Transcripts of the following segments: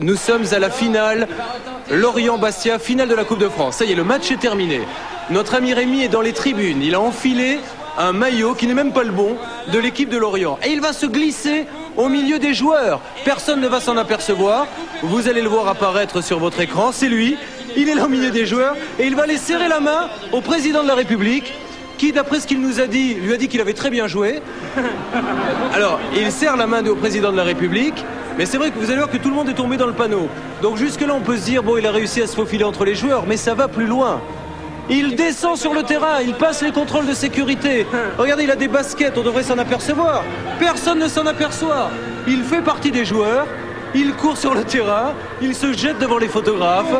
Nous sommes à la finale, Lorient-Bastia, finale de la Coupe de France. Ça y est, le match est terminé. Notre ami Rémi est dans les tribunes. Il a enfilé un maillot qui n'est même pas le bon de l'équipe de Lorient. Et il va se glisser au milieu des joueurs. Personne ne va s'en apercevoir. Vous allez le voir apparaître sur votre écran. C'est lui. Il est là au milieu des joueurs et il va aller serrer la main au président de la République qui, d'après ce qu'il nous a dit, lui a dit qu'il avait très bien joué. Alors, il serre la main au président de la République. Mais c'est vrai que vous allez voir que tout le monde est tombé dans le panneau. Donc jusque-là, on peut se dire, bon, il a réussi à se faufiler entre les joueurs, mais ça va plus loin. Il descend sur le terrain, il passe les contrôles de sécurité. Regardez, il a des baskets, on devrait s'en apercevoir. Personne ne s'en aperçoit. Il fait partie des joueurs, il court sur le terrain, il se jette devant les photographes,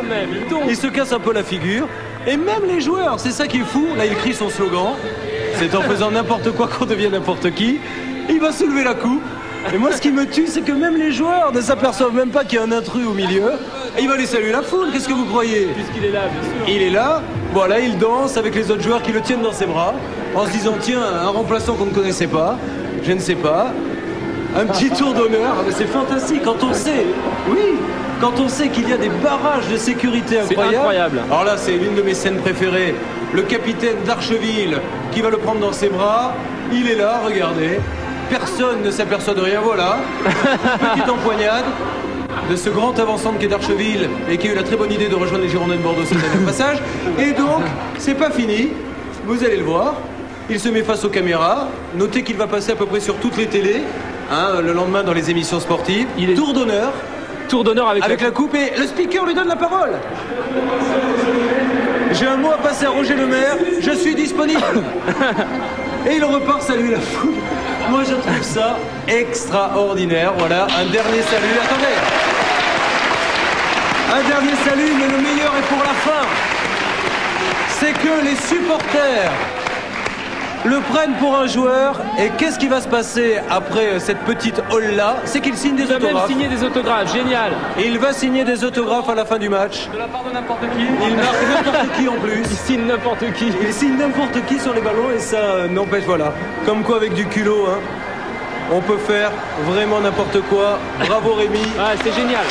il se casse un peu la figure. Et même les joueurs, c'est ça qui est fou. Là, il crie son slogan. C'est en faisant n'importe quoi qu'on devient n'importe qui. Il va soulever la coupe. Et moi, ce qui me tue, c'est que même les joueurs ne s'aperçoivent même pas qu'il y a un intrus au milieu. Et il va aller saluer la foule, qu'est-ce que vous croyez? Puisqu'il est là, bien sûr. Il est là, voilà, il danse avec les autres joueurs qui le tiennent dans ses bras, en se disant, tiens, un remplaçant qu'on ne connaissait pas, je ne sais pas, un petit tour d'honneur. Ah, mais c'est fantastique, quand on sait, oui, quand on sait qu'il y a des barrages de sécurité incroyables. C'est incroyable. Alors là, c'est l'une de mes scènes préférées, le capitaine d'Archeville qui va le prendre dans ses bras, il est là, regardez. Personne ne s'aperçoit de rien, voilà. Petite empoignade de ce grand avant-centre qui est d'Archeville et qui a eu la très bonne idée de rejoindre les Girondins de Bordeaux sur le dernier passage. Et donc, c'est pas fini, vous allez le voir. Il se met face aux caméras. Notez qu'il va passer à peu près sur toutes les télés, hein, le lendemain dans les émissions sportives. Tour d'honneur. Tour d'honneur avec la coupe et le speaker lui donne la parole. J'ai un mot à passer à Roger Le Maire, je suis disponible. Et il repart saluer la foule. Moi, je trouve ça extraordinaire. Voilà, un dernier salut. Attendez. Un dernier salut, mais le meilleur est pour la fin. C'est que les supporters le prennent pour un joueur. Et qu'est-ce qui va se passer après cette petite hall-là? C'est qu'il signe des autographes. Il va même signer des autographes, génial. Et il va signer des autographes à la fin du match. De la part de n'importe qui. Il marque n'importe qui en plus. Il signe n'importe qui. Il signe n'importe qui sur les ballons et ça n'empêche, voilà. Comme quoi avec du culot, hein, on peut faire vraiment n'importe quoi. Bravo Rémi. Ouais, c'est génial.